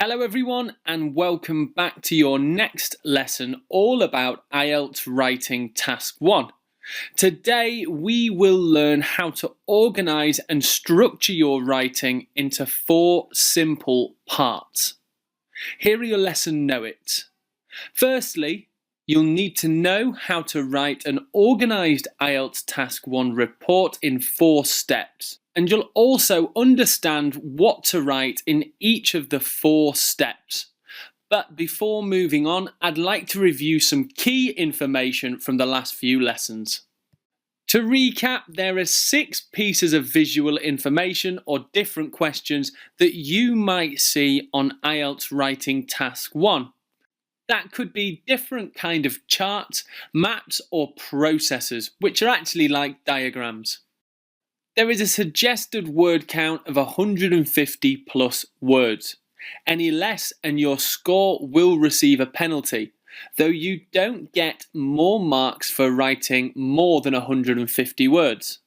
Hello everyone and welcome back to your next lesson all about IELTS Writing Task 1. Today we will learn how to organise and structure your writing into 4 simple parts. Here are your lesson notes. Firstly, you'll need to know how to write an organised IELTS Task 1 report in 4 steps. And you'll also understand what to write in each of the 4 steps. But before moving on, I'd like to review some key information from the last few lessons. To recap, there are 6 pieces of visual information or different questions that you might see on IELTS Writing Task 1. That could be different kind of charts, maps or processes, which are actually like diagrams. There is a suggested word count of 150 plus words. Any less and your score will receive a penalty, though you don't get more marks for writing more than 150 words.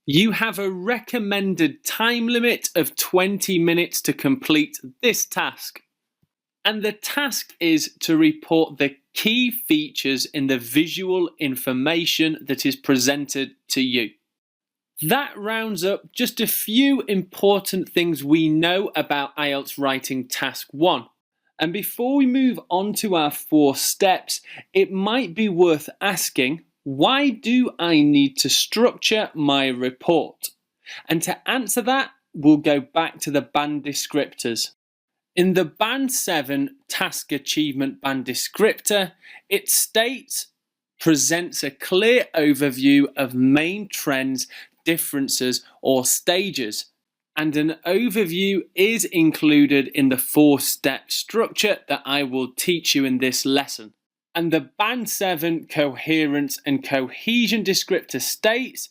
You have a recommended time limit of 20 minutes to complete this task. And the task is to report the key features in the visual information that is presented to you. That rounds up just a few important things we know about IELTS Writing Task 1. And before we move on to our 4 steps, it might be worth asking, why do I need to structure my report? And to answer that, we'll go back to the band descriptors. In the Band 7 Task Achievement Band Descriptor, it states, presents a clear overview of main trends, differences or stages, and an overview is included in the 4-step structure that I will teach you in this lesson. And the Band 7 Coherence and Cohesion descriptor states,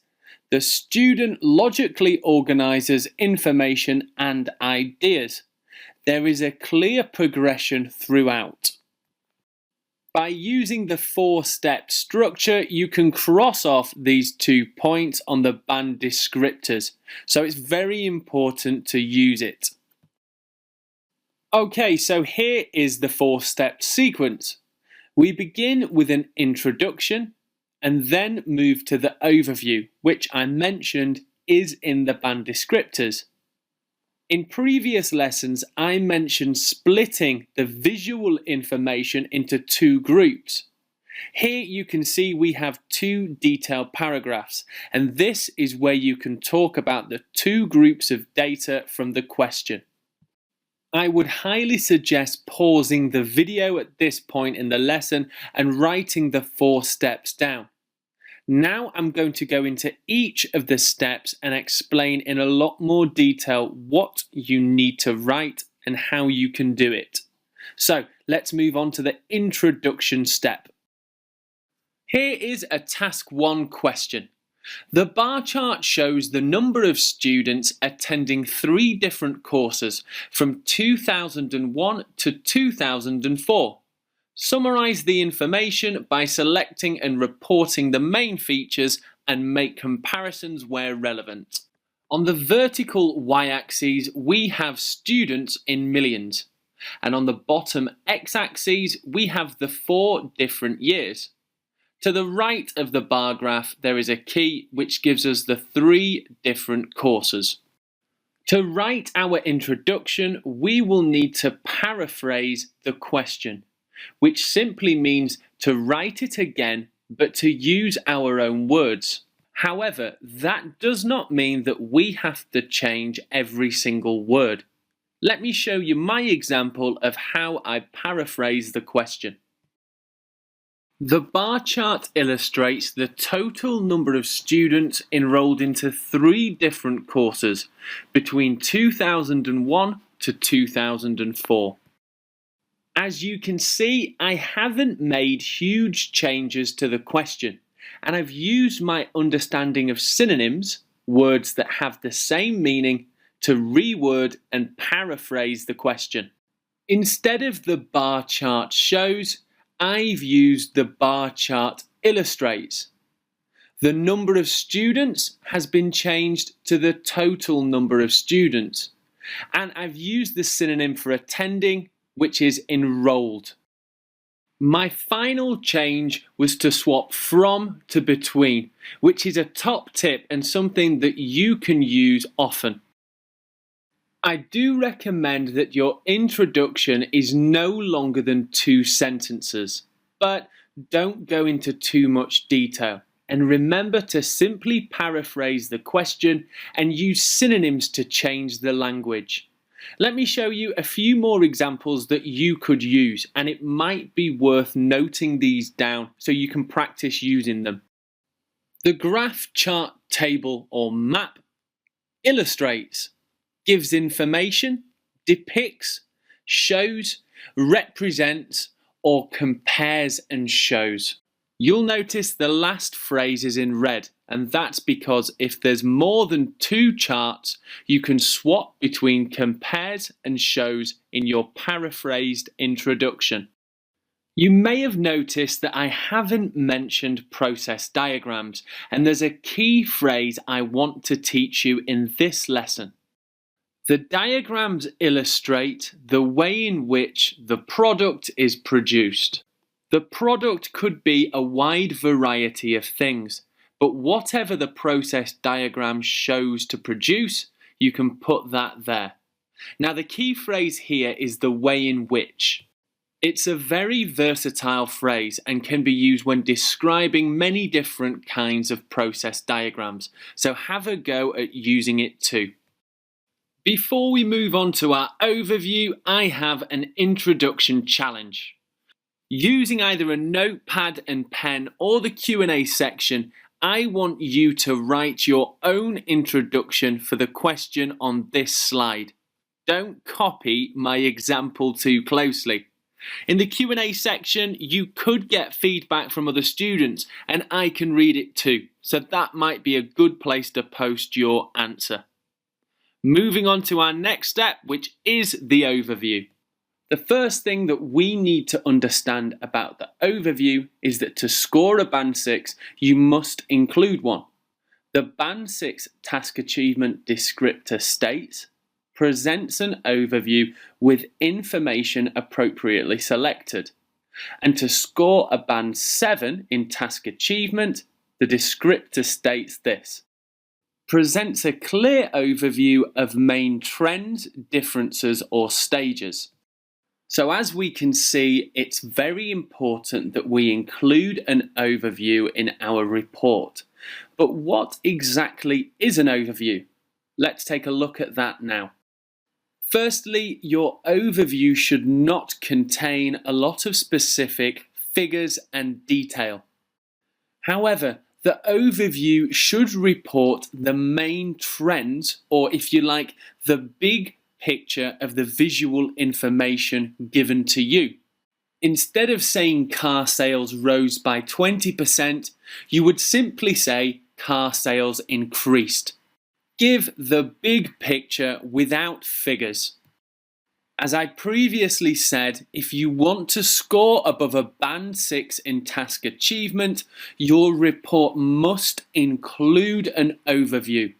the student logically organises information and ideas. There is a clear progression throughout. By using the 4-step structure, you can cross off these 2 points on the band descriptors, so it's very important to use it. Okay, so here is the 4-step sequence. We begin with an introduction and then move to the overview, which I mentioned is in the band descriptors. In previous lessons, I mentioned splitting the visual information into 2 groups. Here you can see we have 2 detailed paragraphs, and this is where you can talk about the 2 groups of data from the question. I would highly suggest pausing the video at this point in the lesson and writing the 4 steps down. Now I'm going to go into each of the steps and explain in a lot more detail what you need to write and how you can do it. So let's move on to the introduction step. Here is a Task 1 question. The bar chart shows the number of students attending 3 different courses from 2001 to 2004. Summarize the information by selecting and reporting the main features and make comparisons where relevant. On the vertical y-axis, we have students in millions, and on the bottom x-axis, we have the 4 different years. To the right of the bar graph, there is a key which gives us the 3 different courses. To write our introduction, we will need to paraphrase the question, which simply means to write it again, but to use our own words. However, that does not mean that we have to change every single word. Let me show you my example of how I paraphrase the question. The bar chart illustrates the total number of students enrolled into 3 different courses between 2001 to 2004. As you can see, I haven't made huge changes to the question, and I've used my understanding of synonyms, words that have the same meaning, to reword and paraphrase the question. Instead of the bar chart shows, I've used the bar chart illustrates. The number of students has been changed to the total number of students. And I've used the synonym for attending, which is enrolled. My final change was to swap from to between, which is a top tip and something that you can use often. I do recommend that your introduction is no longer than 2 sentences, but don't go into too much detail. And remember to simply paraphrase the question and use synonyms to change the language. Let me show you a few more examples that you could use, and it might be worth noting these down so you can practice using them. The graph, chart, table, or map illustrates, gives information, depicts, shows, represents, or compares and shows. You'll notice the last phrase is in red, and that's because if there's more than 2 charts, you can swap between compares and shows in your paraphrased introduction. You may have noticed that I haven't mentioned process diagrams, and there's a key phrase I want to teach you in this lesson. The diagrams illustrate the way in which the product is produced. The product could be a wide variety of things, but whatever the process diagram shows to produce, you can put that there. Now the key phrase here is the way in which. It's a very versatile phrase and can be used when describing many different kinds of process diagrams, so have a go at using it too. Before we move on to our overview, I have an introduction challenge. Using either a notepad and pen or the Q&A section, I want you to write your own introduction for the question on this slide. Don't copy my example too closely. In the Q&A section, you could get feedback from other students, and I can read it too, so that might be a good place to post your answer. Moving on to our next step, which is the overview. The first thing that we need to understand about the overview is that to score a Band 6, you must include one. The Band 6 task achievement descriptor states, presents an overview with information appropriately selected. And to score a Band 7 in task achievement, the descriptor states this, presents a clear overview of main trends, differences, or stages. So as we can see, it's very important that we include an overview in our report. But what exactly is an overview? Let's take a look at that now. Firstly, your overview should not contain a lot of specific figures and detail. However, the overview should report the main trends, or if you like, the big picture of the visual information given to you. Instead of saying car sales rose by 20%, you would simply say car sales increased. Give the big picture without figures. As I previously said, if you want to score above a Band 6 in task achievement, your report must include an overview.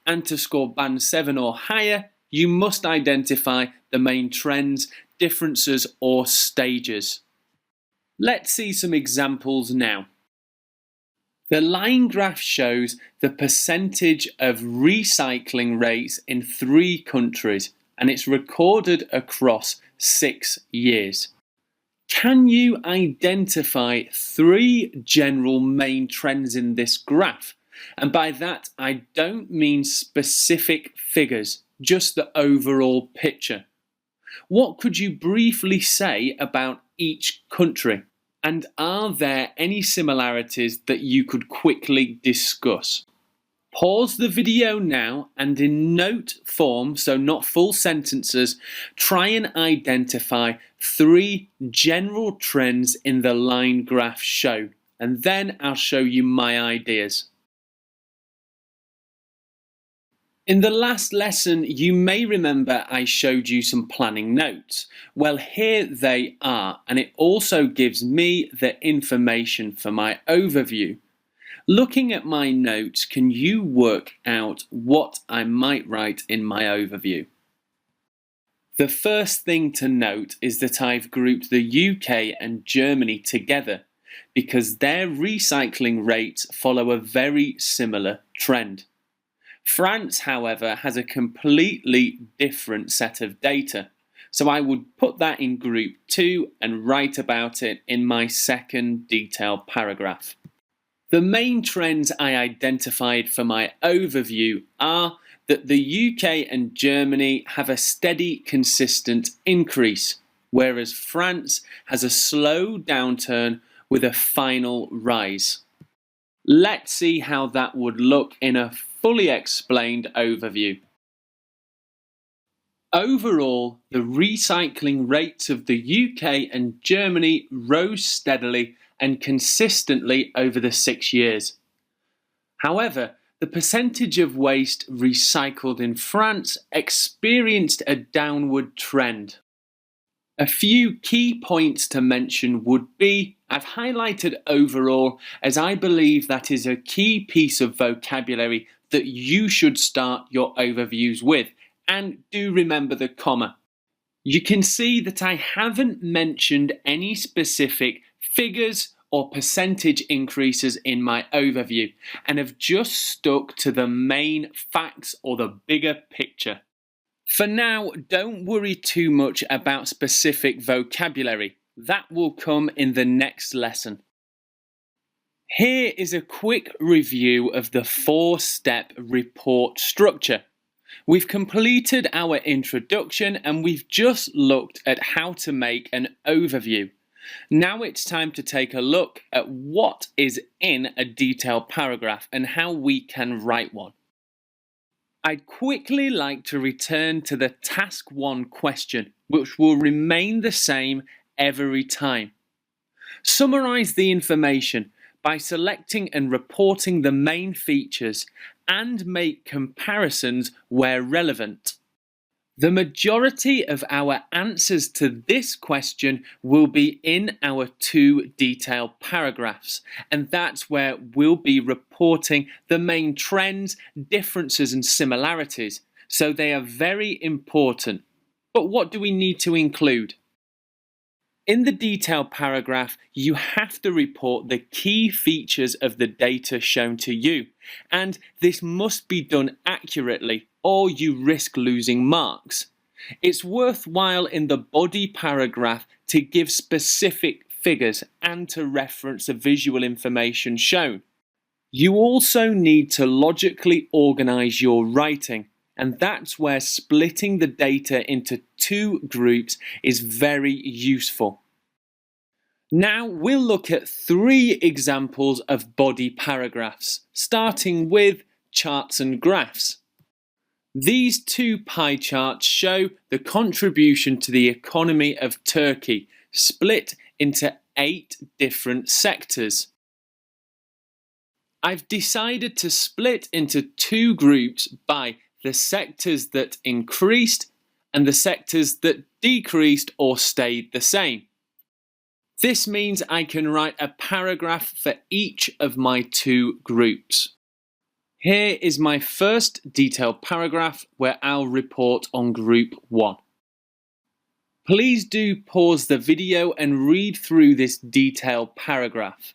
And to score Band 7 or higher, you must identify the main trends, differences, or stages. Let's see some examples now. The line graph shows the percentage of recycling rates in 3 countries, and it's recorded across 6 years. Can you identify 3 general main trends in this graph? And by that, I don't mean specific figures, just the overall picture. What could you briefly say about each country? And are there any similarities that you could quickly discuss? Pause the video now and in note form, so not full sentences, try and identify 3 general trends in the line graph show, and then I'll show you my ideas. In the last lesson, you may remember I showed you some planning notes. Well, here they are, and it also gives me the information for my overview. Looking at my notes, can you work out what I might write in my overview? The first thing to note is that I've grouped the UK and Germany together because their recycling rates follow a very similar trend. France, however, has a completely different set of data, so I would put that in group 2 and write about it in my second detailed paragraph. The main trends I identified for my overview are that the UK and Germany have a steady, consistent increase, whereas France has a slow downturn with a final rise. Let's see how that would look in a fully explained overview. Overall, the recycling rates of the UK and Germany rose steadily and consistently over the 6 years. However, the percentage of waste recycled in France experienced a downward trend. A few key points to mention would be, I've highlighted overall as I believe that is a key piece of vocabulary that you should start your overviews with, and do remember the comma. You can see that I haven't mentioned any specific figures or percentage increases in my overview and have just stuck to the main facts or the bigger picture. For now, don't worry too much about specific vocabulary. That will come in the next lesson. Here is a quick review of the 4-step report structure. We've completed our introduction and we've just looked at how to make an overview. Now it's time to take a look at what is in a detailed paragraph and how we can write one. I'd quickly like to return to the Task 1 question, which will remain the same every time. Summarize the information by selecting and reporting the main features and make comparisons where relevant. The majority of our answers to this question will be in our 2 detailed paragraphs, and that's where we'll be reporting the main trends, differences and similarities, so they are very important. But what do we need to include? In the detailed paragraph, you have to report the key features of the data shown to you, and this must be done accurately or you risk losing marks. It's worthwhile in the body paragraph to give specific figures and to reference the visual information shown. You also need to logically organize your writing, and that's where splitting the data into 2 groups is very useful. Now we'll look at 3 examples of body paragraphs, starting with charts and graphs. These 2 pie charts show the contribution to the economy of Turkey, split into 8 different sectors. I've decided to split into 2 groups by the sectors that increased and the sectors that decreased or stayed the same. This means I can write a paragraph for each of my 2 groups. Here is my first detailed paragraph where I'll report on group 1. Please do pause the video and read through this detailed paragraph.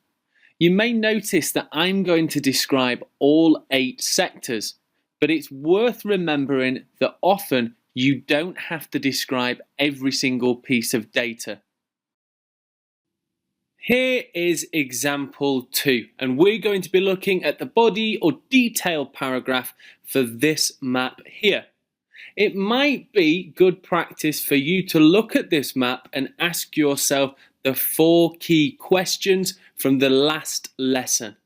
You may notice that I'm going to describe all 8 sectors, but it's worth remembering that often you don't have to describe every single piece of data. Here is example 2, and we're going to be looking at the body or detailed paragraph for this map here. It might be good practice for you to look at this map and ask yourself the 4 key questions from the last lesson.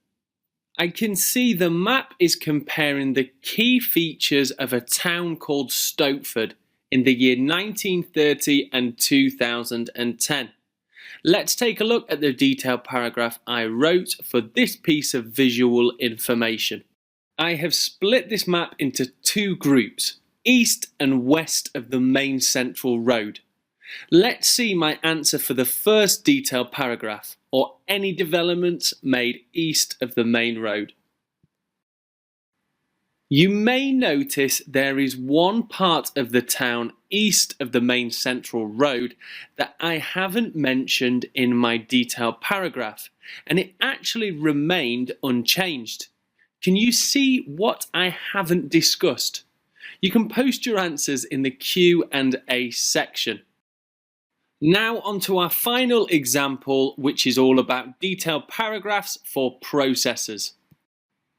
I can see the map is comparing the key features of a town called Stopeford in the year 1930 and 2010. Let's take a look at the detailed paragraph I wrote for this piece of visual information. I have split this map into 2 groups, east and west of the main central road. Let's see my answer for the first detailed paragraph, or any developments made east of the main road. You may notice there is one part of the town east of the main central road that I haven't mentioned in my detailed paragraph, and it actually remained unchanged. Can you see what I haven't discussed? You can post your answers in the Q&A section. Now on to our final example, which is all about detailed paragraphs for processors.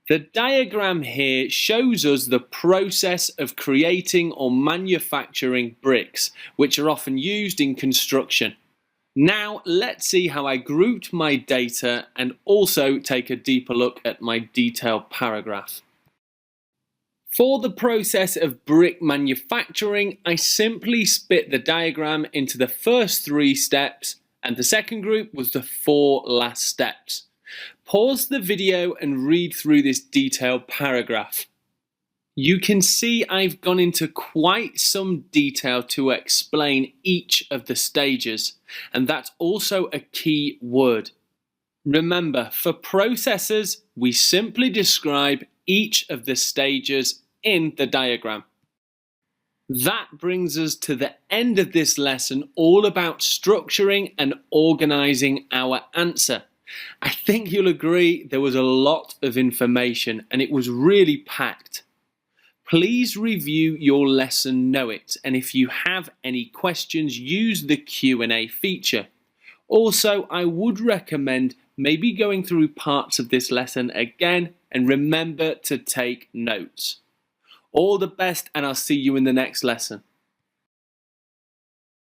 The diagram here shows us the process of creating or manufacturing bricks, which are often used in construction. Now let's see how I grouped my data and also take a deeper look at my detailed paragraph. For the process of brick manufacturing, I simply split the diagram into the first 3 steps, and the second group was the 4 last steps. Pause the video and read through this detailed paragraph. You can see I've gone into quite some detail to explain each of the stages, and that's also a key word. Remember, for processors, we simply describe each of the stages in the diagram. That brings us to the end of this lesson, all about structuring and organizing our answer. I think you'll agree there was a lot of information and it was really packed. Please review your lesson notes, and if you have any questions, use the Q&A feature. Also, I would recommend maybe going through parts of this lesson again, and remember to take notes. All the best, and I'll see you in the next lesson.